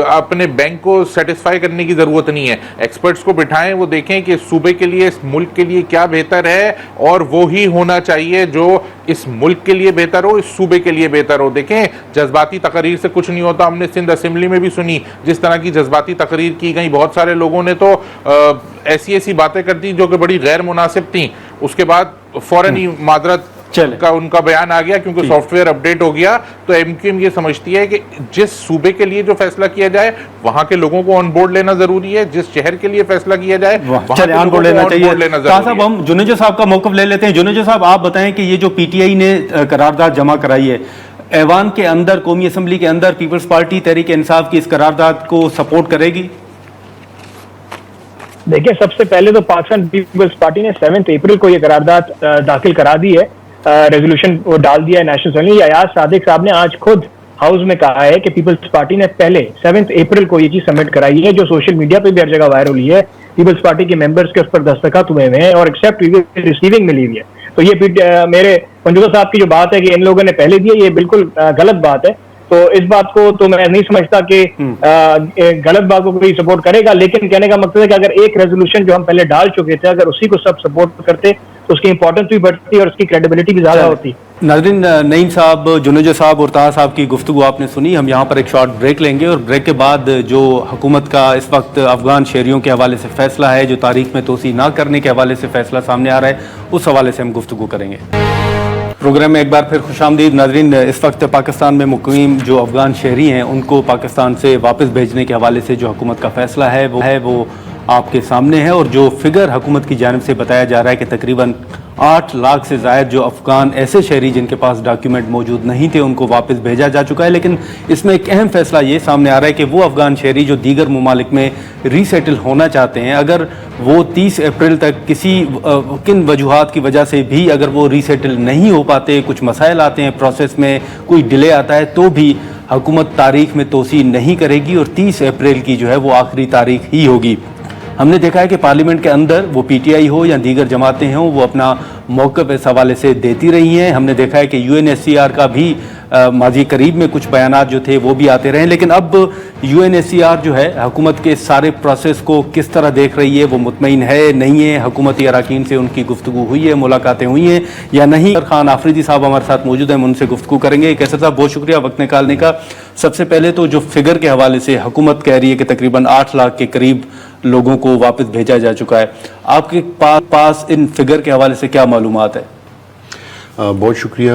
اپنے بینک کو سیٹسفائی کرنے کی ضرورت نہیں ہے. ایکسپرٹس کو بٹھائیں, وہ دیکھیں کہ اس صوبے کے لیے, اس ملک کے لیے کیا بہتر ہے, اور وہی ہونا چاہیے جو اس ملک کے لیے بہتر ہو, اس صوبے کے لیے بہتر ہو. دیکھیں جذباتی تقریر سے کچھ نہیں ہوتا. ہم نے سندھ اسمبلی میں بھی سنی جس طرح کی جذباتی تقریر کی گئی, بہت سارے لوگوں نے تو ایسی باتیں کر دی جو کہ بڑی غیر مناسب تھیں. اس کے بعد فوراً ہی معذرت ان کا بیان آ گیا کیونکہ سافٹ ویئر اپڈیٹ ہو گیا. تو ایم کیو ایم یہ سمجھتی ہے کہ جس صوبے کے لیے جو فیصلہ کیا جائے وہاں کے لوگوں کو آن بورڈ لینا ضروری ہے, جس شہر کے لیے فیصلہ کیا جائے وہاں کے لوگوں کو آن بورڈ لینا ضروری ہے. صاحب ہم جنیجو صاحب کا موقف لے لیتے ہیں. جنیجو صاحب آپ بتائیں کہ یہ جو پی ٹی آئی نے قرارداد جمع کرائی ہے, ایوان کے اندر, قومی اسمبلی کے اندر پیپلز پارٹی تحریک انصاف کی اس قرارداد کو سپورٹ کرے گی؟ دیکھیں, سب سے پہلے تو پاکستان پیپلز پارٹی نے 7 اپریل کو یہ قرارداد داخل کرا دی ہے, ریزولوشن وہ ڈال دیا ہے نیشنل اسمبلی. ایاز صادق صاحب نے آج خود ہاؤس میں کہا ہے کہ پیپلز پارٹی نے پہلے 7 اپریل کو یہ چیز سبمٹ کرائی ہے, جو سوشل میڈیا پہ بھی ہر جگہ وائرل ہوئی ہے. پیپلز پارٹی کے ممبرز کے اس پر دستخط ہوئے ہیں اور ایکسیپٹ ریسیونگ ملی ہوئی ہے. تو یہ میرے منجوزہ صاحب کی جو بات ہے کہ ان لوگوں نے پہلے دی ہے, یہ بالکل غلط بات ہے. تو اس بات کو تو میں نہیں سمجھتا کہ غلط بات کو کوئی سپورٹ کرے گا, لیکن کہنے کا مقصد ہے کہ اگر ایک ریزولوشن جو ہم پہلے ڈال چکے تھے اگر اسی کو سب سپورٹ کرتے تو اس کی امپورٹنس بھی بڑھتی اور اس کی کریڈیبلٹی بھی زیادہ ہوتی. ناظرین, نعیم صاحب, جنیجو صاحب اور طاہر صاحب کی گفتگو آپ نے سنی. ہم یہاں پر ایک شارٹ بریک لیں گے اور بریک کے بعد جو حکومت کا اس وقت افغان شہریوں کے حوالے سے فیصلہ ہے, جو تاریخ میں توسیع نہ کرنے کے حوالے سے فیصلہ سامنے آ رہا ہے, اس حوالے سے ہم گفتگو کریں گے. پروگرام میں ایک بار پھر خوش آمدید. ناظرین, اس وقت پاکستان میں مقیم جو افغان شہری ہیں ان کو پاکستان سے واپس بھیجنے کے حوالے سے جو حکومت کا فیصلہ ہے وہ آپ کے سامنے ہے, اور جو فگر حکومت کی جانب سے بتایا جا رہا ہے کہ تقریباً 8 لاکھ سے زائد جو افغان ایسے شہری جن کے پاس ڈاکیومنٹ موجود نہیں تھے ان کو واپس بھیجا جا چکا ہے. لیکن اس میں ایک اہم فیصلہ یہ سامنے آ رہا ہے کہ وہ افغان شہری جو دیگر ممالک میں ری سیٹل ہونا چاہتے ہیں, اگر وہ 30 اپریل تک کن وجوہات کی وجہ سے بھی اگر وہ ری سیٹل نہیں ہو پاتے, کچھ مسائل آتے ہیں پروسیس میں, کوئی ڈیلے آتا ہے, تو بھی حکومت تاریخ میں توسیع نہیں کرے گی اور 30 اپریل کی جو ہے وہ آخری تاریخ ہی ہوگی. ہم نے دیکھا ہے کہ پارلیمنٹ کے اندر وہ پی ٹی آئی ہو یا دیگر جماعتیں ہوں, وہ اپنا موقف اس حوالے سے دیتی رہی ہیں. ہم نے دیکھا ہے کہ U N S C R کا بھی ماضی قریب میں کچھ بیانات جو تھے وہ بھی آتے رہے, لیکن اب U N S C R جو ہے حکومت کے سارے پروسیس کو کس طرح دیکھ رہی ہے, وہ مطمئن ہے نہیں ہے, حکومتی اراکین سے ان کی گفتگو ہوئی ہے, ملاقاتیں ہوئی ہیں یا نہیں. خان آفریدی صاحب ہمارے ساتھ موجود ہیں, ہم ان سے گفتگو کریں گے. کیسر صاحب, بہت شکریہ وقت نکالنے کا. سب سے پہلے تو جو فگر کے حوالے سے حکومت کہہ رہی ہے کہ تقریباً 8 لاکھ کے قریب لوگوں کو واپس بھیجا جا چکا ہے, آپ کے پاس ان فگر کے حوالے سے کیا معلومات ہے؟ بہت شکریہ.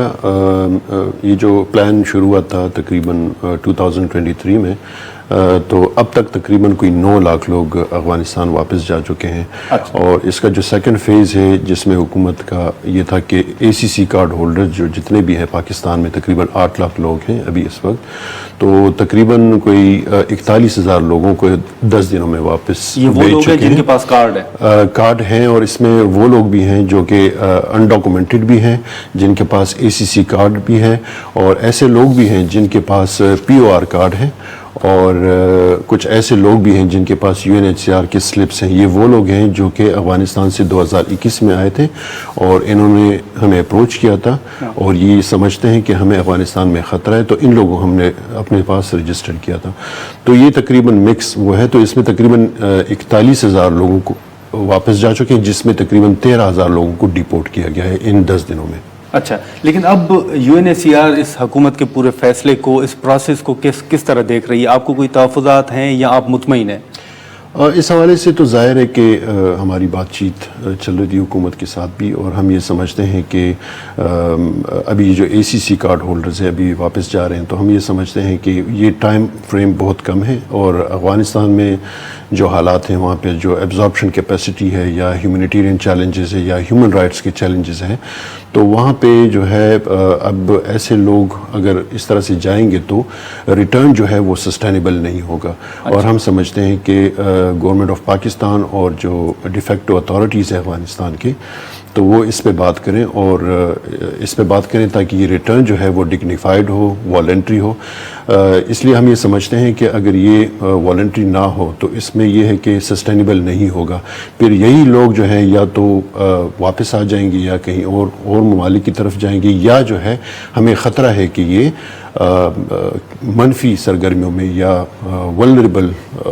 یہ جو پلان شروع ہوا تھا تقریباً 2023 میں, تو اب تک تقریباً کوئی 9 لاکھ لوگ افغانستان واپس جا چکے ہیں. اور اس کا جو سیکنڈ فیز ہے جس میں حکومت کا یہ تھا کہ اے سی سی کارڈ ہولڈر جو جتنے بھی ہیں پاکستان میں تقریباً 8 لاکھ لوگ ہیں ابھی اس وقت, تو تقریباً کوئی 41,000 لوگوں کو 10 دنوں میں واپس یہ وہ لوگ ہیں جن کے پاس کارڈ ہیں, اور اس میں وہ لوگ بھی ہیں جو کہ انڈاکومنٹڈ بھی ہیں, جن کے پاس اے سی سی کارڈ بھی ہے, اور ایسے لوگ بھی ہیں جن کے پاس پی او آر کارڈ ہے, اور کچھ ایسے لوگ بھی ہیں جن کے پاس U N H C R کے سلپس ہیں. یہ وہ لوگ ہیں جو کہ افغانستان سے 2021 میں آئے تھے اور انہوں نے ہمیں اپروچ کیا تھا اور یہ سمجھتے ہیں کہ ہمیں افغانستان میں خطرہ ہے, تو ان لوگوں کو ہم نے اپنے پاس رجسٹر کیا تھا. تو یہ تقریباً مکس وہ ہے, تو اس میں تقریباً 41,000 لوگوں کو واپس جا چکے ہیں, جس میں تقریباً 13,000 لوگوں کو ڈیپورٹ کیا گیا ہے ان 10 دنوں میں. اچھا, لیکن اب U N S C R اس حکومت کے پورے فیصلے کو, اس پروسیس کو کس طرح دیکھ رہی ہے؟ آپ کو کوئی تحفظات ہیں یا آپ مطمئن ہیں؟ اس حوالے سے تو ظاہر ہے کہ ہماری بات چیت چل رہی تھی حکومت کے ساتھ بھی, اور ہم یہ سمجھتے ہیں کہ ابھی جو اے سی سی کارڈ ہولڈرز ہیں ابھی واپس جا رہے ہیں, تو ہم یہ سمجھتے ہیں کہ یہ ٹائم فریم بہت کم ہے, اور افغانستان میں جو حالات ہیں وہاں پہ جو ایبزارپشن کیپیسٹی ہے یا ہیومینیٹیرین چیلنجز ہے یا ہیومن رائٹس کے چیلنجز ہیں, تو وہاں پہ جو ہے اب ایسے لوگ اگر اس طرح سے جائیں گے تو ریٹرن جو ہے وہ سسٹینیبل نہیں ہوگا. اور ہم سمجھتے ہیں کہ گورنمنٹ آف پاکستان اور جو ڈیفیکٹو اتھارٹیز ہیں افغانستان کے, تو وہ اس پہ بات کریں, اور اس پہ بات کریں تاکہ یہ ریٹرن جو ہے وہ ڈگنیفائڈ ہو, والنٹری ہو. اس لیے ہم یہ سمجھتے ہیں کہ اگر یہ والنٹری نہ ہو تو اس میں یہ ہے کہ سسٹینیبل نہیں ہوگا. پھر یہی لوگ جو ہیں یا تو واپس آ جائیں گے یا کہیں اور ممالک کی طرف جائیں گے, یا جو ہے ہمیں خطرہ ہے کہ یہ منفی سرگرمیوں میں یا ولنریبل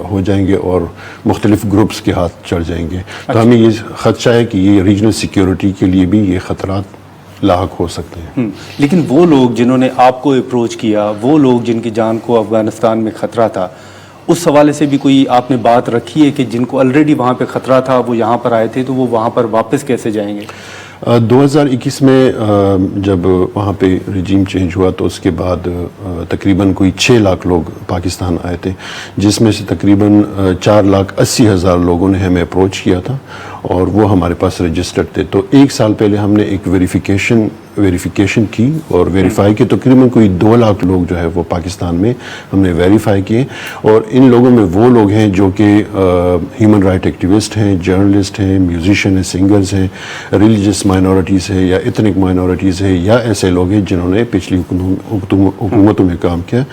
ہو جائیں گے اور مختلف گروپس کے ہاتھ چڑھ جائیں گے. تو ہمیں یہ خدشہ ہے کہ یہ ریجنل سیکیورٹی کے لیے بھی یہ خطرات لاحق ہو سکتے ہیں. لیکن وہ لوگ جنہوں نے آپ کو اپروچ کیا, وہ لوگ جن کی جان کو افغانستان میں خطرہ تھا, اس حوالے سے بھی کوئی آپ نے بات رکھی ہے کہ جن کو آلریڈی وہاں پہ خطرہ تھا وہ یہاں پر آئے تھے, تو وہ وہاں پر واپس کیسے جائیں گے؟ 2021 میں جب وہاں پہ رجیم چینج ہوا تو اس کے بعد تقریباً کوئی 6 لاکھ لوگ پاکستان آئے تھے، جس میں سے تقریباً 4,80,000 لوگوں نے ہمیں اپروچ کیا تھا اور وہ ہمارے پاس رجسٹرڈ تھے. تو 1 سال پہلے ہم نے ایک ویریفیکیشن کی اور ویریفائی کی. تقریباً کوئی 2 لاکھ لوگ جو ہے وہ پاکستان میں ہم نے ویریفائی کیے، اور ان لوگوں میں وہ لوگ ہیں جو کہ ہیومن رائٹ ایکٹیوسٹ ہیں، جرنلسٹ ہیں، میوزیشین ہیں، سنگرز ہیں، ریلیجس مائنورٹیز ہے یا ایتھنک مائنورٹیز ہے، یا ایسے لوگ ہیں جنہوں نے پچھلی حکومتوں میں کام کیا.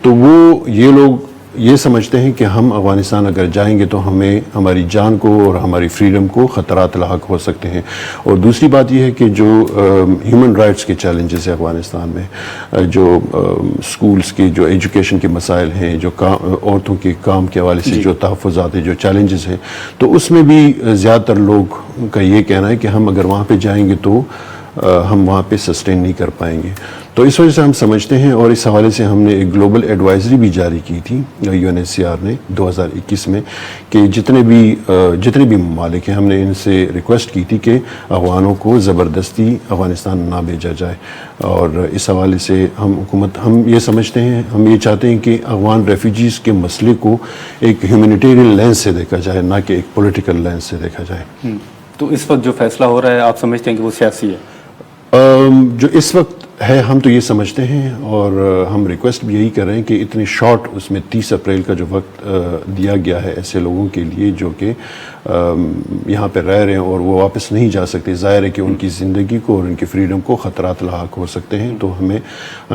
تو یہ لوگ یہ سمجھتے ہیں کہ ہم افغانستان اگر جائیں گے تو ہمیں ہماری جان کو اور ہماری فریڈم کو خطرات لاحق ہو سکتے ہیں. اور دوسری بات یہ ہے کہ جو ہیومن رائٹس کے چیلنجز ہیں افغانستان میں، جو سکولز کے جو ایجوکیشن کے مسائل ہیں، جو عورتوں کے کام کے حوالے سے جو تحفظات ہیں، جو چیلنجز ہیں، تو اس میں بھی زیادہ تر لوگ کا یہ کہنا ہے کہ ہم اگر وہاں پہ جائیں گے تو ہم وہاں پہ سسٹین نہیں کر پائیں گے. تو اس وجہ سے ہم سمجھتے ہیں، اور اس حوالے سے ہم نے ایک گلوبل ایڈوائزری بھی جاری کی تھی UNHCR نے 2021 میں، کہ جتنے بھی ممالک ہیں ہم نے ان سے ریکویسٹ کی تھی کہ افغانوں کو زبردستی افغانستان نہ بھیجا جائے. اور اس حوالے سے ہم یہ سمجھتے ہیں، ہم یہ چاہتے ہیں کہ افغان ریفیوجیز کے مسئلے کو ایک ہیومینیٹیرین لینس سے دیکھا جائے، نہ کہ ایک پولیٹیکل لینس سے دیکھا جائے. تو اس وقت جو فیصلہ ہو رہا ہے آپ سمجھتے ہیں کہ وہ سیاسی ہے؟ جو اس وقت ہے ہم تو یہ سمجھتے ہیں، اور ہم ریکویسٹ بھی یہی کر رہے ہیں کہ اتنے شارٹ اس میں 30 اپریل کا جو وقت دیا گیا ہے ایسے لوگوں کے لیے جو کہ یہاں پہ رہ رہے ہیں اور وہ واپس نہیں جا سکتے. ظاہر ہے کہ ان کی زندگی کو اور ان کی فریڈم کو خطرات لاحق ہو سکتے ہیں. تو ہم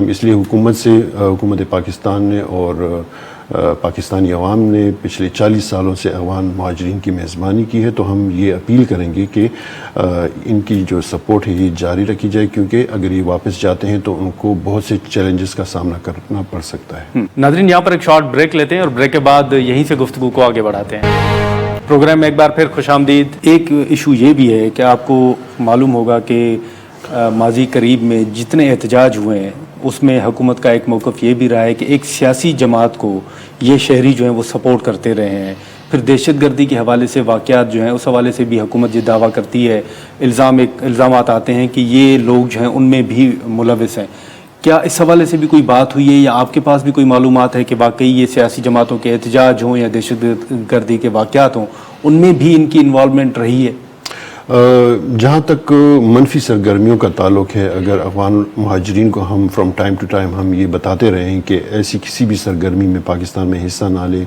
اس لیے حکومت پاکستان نے اور پاکستانی عوام نے پچھلے 40 سالوں سے افغان مہاجرین کی میزبانی کی ہے. تو ہم یہ اپیل کریں گے کہ ان کی جو سپورٹ ہے یہ جاری رکھی جائے، کیونکہ اگر یہ واپس جاتے ہیں تو ان کو بہت سے چیلنجز کا سامنا کرنا پڑ سکتا ہے. ناظرین، یہاں پر ایک شارٹ بریک لیتے ہیں اور بریک کے بعد یہیں سے گفتگو کو آگے بڑھاتے ہیں. پروگرام میں ایک بار پھر خوش آمدید. ایک ایشو یہ بھی ہے کہ آپ کو معلوم ہوگا کہ ماضی قریب میں جتنے احتجاج ہوئے ہیں اس میں حکومت کا ایک موقف یہ بھی رہا ہے کہ ایک سیاسی جماعت کو یہ شہری جو ہیں وہ سپورٹ کرتے رہے ہیں. پھر دہشت گردی کے حوالے سے واقعات جو ہیں اس حوالے سے بھی حکومت یہ دعویٰ کرتی ہے، الزامات آتے ہیں کہ یہ لوگ جو ہیں ان میں بھی ملوث ہیں. کیا اس حوالے سے بھی کوئی بات ہوئی ہے یا آپ کے پاس بھی کوئی معلومات ہے کہ واقعی یہ سیاسی جماعتوں کے احتجاج ہوں یا دہشت گردی کے واقعات ہوں ان میں بھی ان کی انوالومنٹ رہی ہے؟ جہاں تک منفی سرگرمیوں کا تعلق ہے، اگر افغان مہاجرین کو ہم فرام ٹائم ٹو ٹائم ہم یہ بتاتے رہے ہیں کہ ایسی کسی بھی سرگرمی میں پاکستان میں حصہ نہ لے،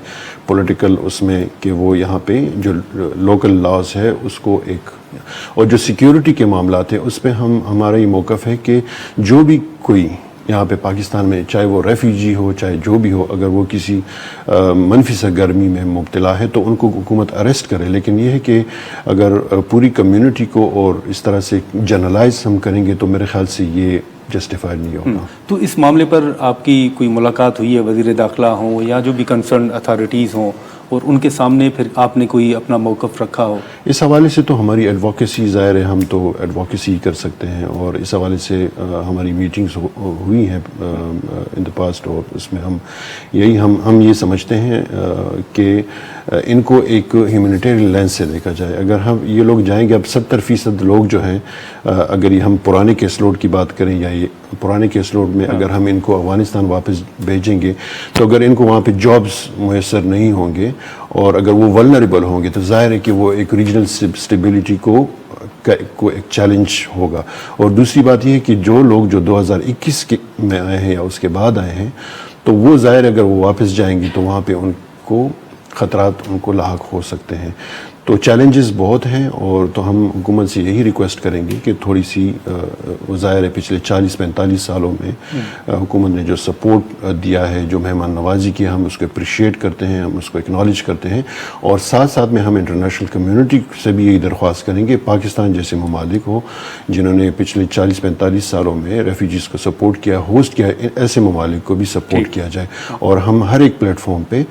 پولیٹیکل اس میں، کہ وہ یہاں پہ جو لوکل لاز ہے اس کو اور جو سیکیورٹی کے معاملات ہیں اس پہ ہمارا یہ موقف ہے کہ جو بھی کوئی یہاں پہ پاکستان میں، چاہے وہ ریفیوجی ہو چاہے جو بھی ہو، اگر وہ کسی منفی سرگرمی میں مبتلا ہے تو ان کو حکومت اریسٹ کرے. لیکن یہ ہے کہ اگر پوری کمیونٹی کو اور اس طرح سے جنرلائز ہم کریں گے تو میرے خیال سے یہ جسٹیفائڈ نہیں ہوگا. تو اس معاملے پر آپ کی کوئی ملاقات ہوئی ہے وزیر داخلہ ہوں یا جو بھی کنسرن اتھارٹیز ہوں اور ان کے سامنے پھر آپ نے کوئی اپنا موقف رکھا ہو؟ اس حوالے سے تو ہماری ایڈوکیسی ظاہر ہے، ہم تو ایڈوکیسی کر سکتے ہیں، اور اس حوالے سے ہماری میٹنگز ہوئی ہیں ان دا پاسٹ، اور اس میں ہم یہ سمجھتے ہیں کہ ان کو ایک ہیومینیٹیرین لینس سے دیکھا جائے. اگر یہ لوگ جائیں گے، اب 70% لوگ جو ہیں، اگر ہم پرانے کیس لوڈ کی بات کریں یا یہ پرانے کیس لوڈ میں اگر ہم ان کو افغانستان واپس بھیجیں گے تو اگر ان کو وہاں پہ جابز میسر نہیں ہوں گے اور اگر وہ ولنریبل ہوں گے تو ظاہر ہے کہ وہ ایک ریجنل اسٹیبلٹی کو ایک چیلنج ہوگا. اور دوسری بات یہ ہے کہ جو لوگ جو 2021 میں آئے ہیں یا اس کے بعد آئے ہیں تو وہ ظاہر اگر وہ واپس جائیں گے تو وہاں پہ ان کو خطرات ان کو لاحق ہو سکتے ہیں. تو چیلنجز بہت ہیں، اور تو ہم حکومت سے یہی ریکویسٹ کریں گے کہ تھوڑی سی ظاہر ہے پچھلے 40-45 سالوں میں حکومت نے جو سپورٹ دیا ہے، جو مہمان نوازی کی، ہم اس کو اپریشیٹ کرتے ہیں، ہم اس کو اکنالج کرتے ہیں. اور ساتھ ساتھ میں ہم انٹرنیشنل کمیونٹی سے بھی یہی درخواست کریں گے، پاکستان جیسے ممالک ہو جنہوں نے پچھلے 40-45 سالوں میں ریفیوجیز کو سپورٹ کیا، ہوسٹ کیا، ایسے ممالک کو بھی سپورٹ کیا جائے. اور ہم ہر ایک پلیٹ فارم پہ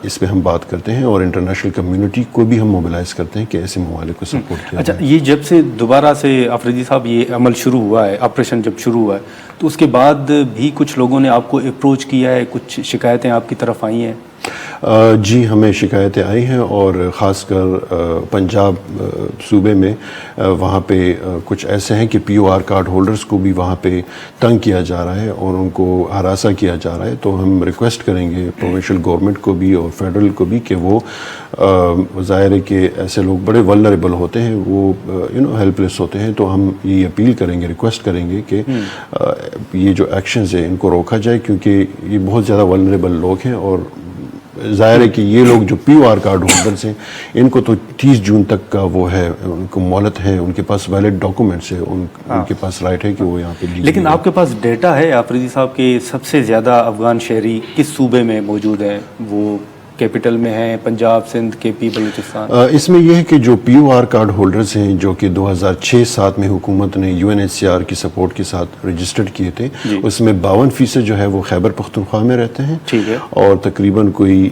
اس پہ ہم بات کرتے ہیں اور انٹرنیشنل کمیونٹی کو بھی ہم موبلائز کرتے ہیں کہ ایسے ممالک کو سپورٹ کیا. اچھا، یہ جب سے دوبارہ سے آفریدی صاحب یہ عمل شروع ہوا ہے، آپریشن جب شروع ہوا ہے، تو اس کے بعد بھی کچھ لوگوں نے آپ کو اپروچ کیا ہے، کچھ شکایتیں آپ کی طرف آئی ہیں؟ جی ہمیں شکایتیں آئی ہیں اور خاص کر پنجاب صوبے میں وہاں پہ کچھ ایسے ہیں کہ پی او آر کارڈ ہولڈرز کو بھی وہاں پہ تنگ کیا جا رہا ہے اور ان کو ہراساں کیا جا رہا ہے. تو ہم ریکویسٹ کریں گے پروونشل گورنمنٹ کو بھی اور فیڈرل کو بھی کہ وہ ظاہر ہے کہ ایسے لوگ بڑے ولنریبل ہوتے ہیں, وہ ہیلپ لیس ہوتے ہیں. تو ہم یہ اپیل کریں گے, ریکویسٹ کریں گے کہ یہ جو ایکشنز ہیں ان کو روکا جائے, کیونکہ یہ بہت زیادہ ولنریبل لوگ ہیں. اور ظاہر ہے کہ یہ لوگ جو P O R card holders ہیں ان کو تو 30 جون تک کا وہ ہے, ان کو مہلت ہے, ان کے پاس ویلڈ ڈاکومنٹس ہے, ان کے پاس رائٹ ہے کہ وہ یہاں پہ. لیکن آپ کے پاس ڈیٹا ہے آفریدی صاحب کہ سب سے زیادہ افغان شہری کس صوبے میں موجود ہیں؟ وہ کیپٹل میں ہیں, پنجاب, سندھ, کے پی, بلوچستان؟ اس میں یہ ہے کہ جو P O R card holders ہیں جو کہ 2006-07 میں حکومت نے U N H C R کی سپورٹ کے ساتھ رجسٹرڈ کیے تھے, اس میں 52% جو ہے وہ خیبر پختونخوا میں رہتے ہیں, اور تقریباً کوئی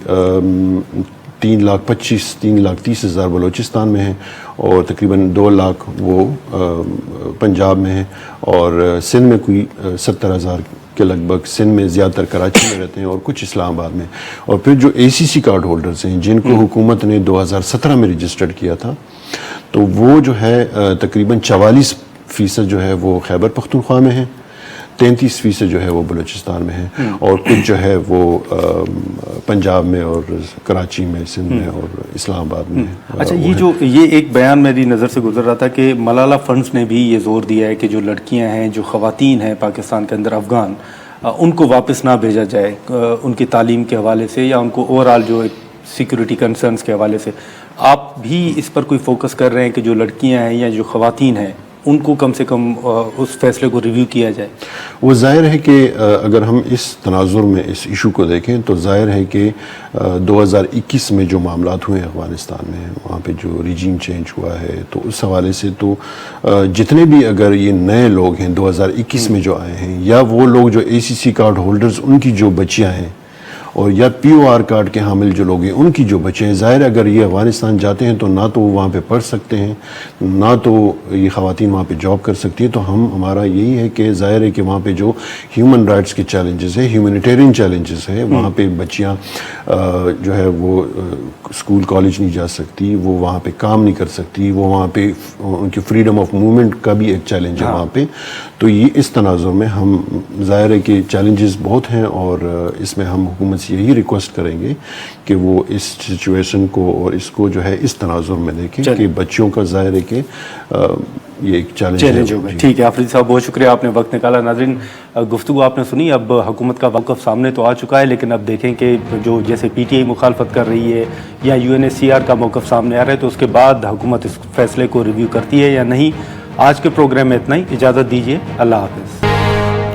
3,30,000 بلوچستان میں ہیں, اور تقریباً 2 لاکھ وہ پنجاب میں ہیں, اور سندھ میں کوئی 70,000 کے لگ بھگ, سندھ میں زیادہ تر کراچی میں رہتے ہیں اور کچھ اسلام آباد میں. اور پھر جو اے سی سی کارڈ ہولڈرز ہیں جن کو حکومت نے 2017 میں رجسٹرڈ کیا تھا, تو وہ جو ہے تقریباً 44% جو ہے وہ خیبر پختونخوا میں ہیں, 33% جو ہے وہ بلوچستان میں ہے, اور کچھ جو ہے وہ پنجاب میں اور کراچی میں, سندھ میں اور اسلام آباد میں. اچھا, یہ ایک بیان میری نظر سے گزر رہا تھا کہ ملالہ فنڈز نے بھی یہ زور دیا ہے کہ جو لڑکیاں ہیں, جو خواتین ہیں پاکستان کے اندر افغان, ان کو واپس نہ بھیجا جائے ان کی تعلیم کے حوالے سے یا ان کو اوور آل جو سیکورٹی کنسرنز کے حوالے سے. آپ بھی اس پر کوئی فوکس کر رہے ہیں کہ جو لڑکیاں ہیں یا جو خواتین ہیں ان کو کم سے کم اس فیصلے کو ریویو کیا جائے؟ وہ ظاہر ہے کہ اگر ہم اس تناظر میں اس ایشو کو دیکھیں تو ظاہر ہے کہ 2021 میں جو معاملات ہوئے افغانستان میں, وہاں پہ جو ریجیم چینج ہوا ہے, تو اس حوالے سے تو جتنے بھی اگر یہ نئے لوگ ہیں 2021 میں جو آئے ہیں, یا وہ لوگ جو اے سی سی کارڈ ہولڈرز ان کی جو بچیاں ہیں, اور یا پی او آر کارڈ کے حامل جو لوگ ہیں ان کی جو بچے ہیں, ظاہر ہے اگر یہ افغانستان جاتے ہیں تو نہ تو وہ وہاں پہ پڑھ سکتے ہیں, نہ تو یہ خواتین وہاں پہ جاب کر سکتی ہیں. تو ہمارا یہی ہے کہ ظاہر ہے کہ وہاں پہ جو ہیومن رائٹس کے چیلنجز ہیں, ہیومینیٹیرین چیلنجز ہیں, وہاں پہ بچیاں جو ہے وہ اسکول کالج نہیں جا سکتی, وہ وہاں پہ کام نہیں کر سکتی, وہ وہاں پہ ان کی فریڈم آف موومنٹ کا بھی ایک چیلنج ہے وہاں پہ. تو یہ اس تناظر میں ہم ظاہر ہے کہ چیلنجز بہت ہیں, اور اس میں ہم حکومت سے یہی ریکویسٹ کریں گے کہ وہ اس سچویشن کو اور اس کو جو ہے اس تناظر میں دیکھیں کہ بچیوں کا ظاہر ہے کہ یہ ایک چیلنج ہوگا. ٹھیک ہے آفریدی صاحب, بہت شکریہ, آپ نے وقت نکالا. ناظرین, گفتگو آپ نے سنی. اب حکومت کا موقف سامنے تو آ چکا ہے, لیکن اب دیکھیں کہ جو جیسے پی ٹی آئی مخالفت کر رہی ہے یا U N H C R کا موقف سامنے آ رہا ہے, تو اس کے بعد حکومت اس فیصلے کو ریویو کرتی ہے یا نہیں. آج کے پروگرام میں اتنا ہی, اجازت دیجیے, اللہ حافظ.